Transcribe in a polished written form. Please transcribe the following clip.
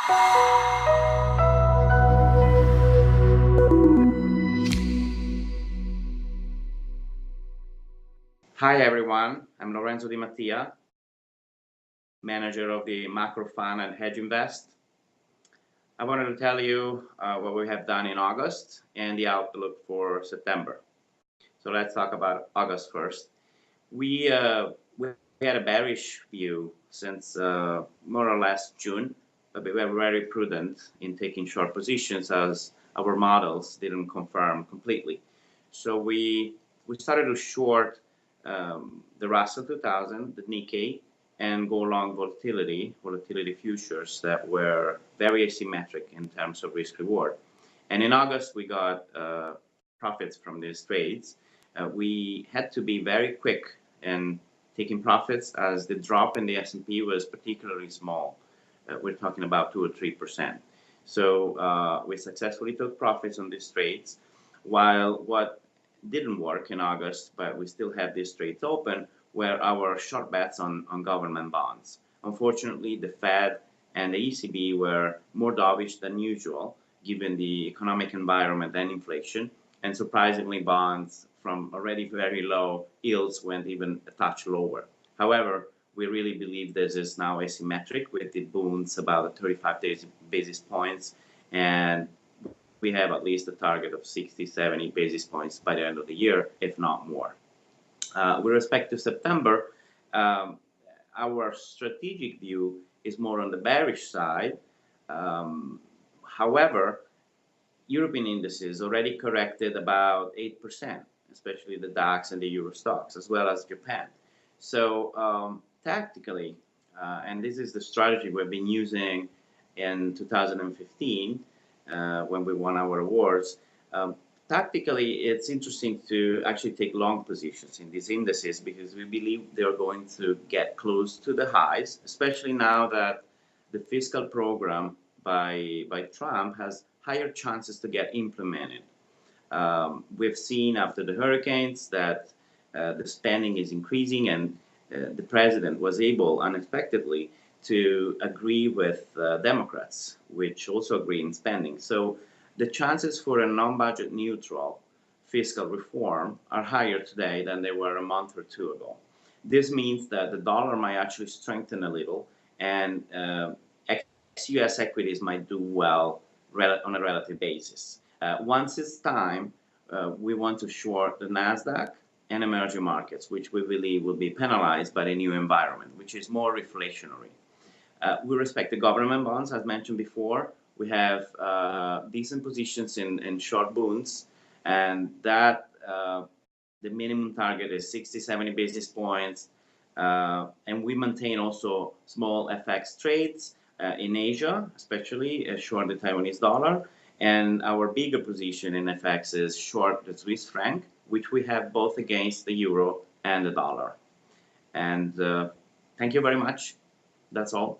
Hi everyone, I'm Lorenzo di Mattia, manager of the macro fund at Hedge Invest. I wanted to tell you what we have done in August and the outlook for September. So let's talk about August first. We had a bearish view since more or less June, but we were very prudent in taking short positions as our models didn't confirm completely. So we started to short the Russell 2000, the Nikkei, and go long volatility futures that were very asymmetric in terms of risk reward. And in August, we got profits from these trades. We had to be very quick in taking profits as the drop in the S&P was particularly small. We're talking about 2 or 3%. So we successfully took profits on these trades, while what didn't work in August, but we still have these trades open, were our short bets on government bonds. Unfortunately, the Fed and the ECB were more dovish than usual, given the economic environment and inflation, and surprisingly, bonds from already very low yields went even a touch lower. However, we really believe this is now asymmetric, with the bonds about 35 basis points, and we have at least a target of 60, 70 basis points by the end of the year, if not more. With respect to September, our strategic view is more on the bearish side. However, European indices already corrected about 8%, especially the DAX and the Euro stocks, as well as Japan. So tactically, and this is the strategy we've been using in 2015 when we won our awards, tactically, it's interesting to actually take long positions in these indices because we believe they're going to get close to the highs, especially now that the fiscal program by Trump has higher chances to get implemented. We've seen after the hurricanes that the spending is increasing, and the president was able unexpectedly to agree with Democrats, which also agree in spending. So the chances for a non-budget neutral fiscal reform are higher today than they were a month or two ago. This means that the dollar might actually strengthen a little, and ex-US equities might do well on a relative basis. Once it's time, we want to short the NASDAQ and emerging markets, which we believe will be penalized by the new environment, which is more reflationary. With respect to government bonds, as mentioned before, we have decent positions in short bonds, and that the minimum target is 60, 70 basis points. And we maintain also small FX trades in Asia, especially short the Taiwanese dollar. And our bigger position in FX is short the Swiss franc, which we have both against the euro and the dollar. And thank you very much. That's all.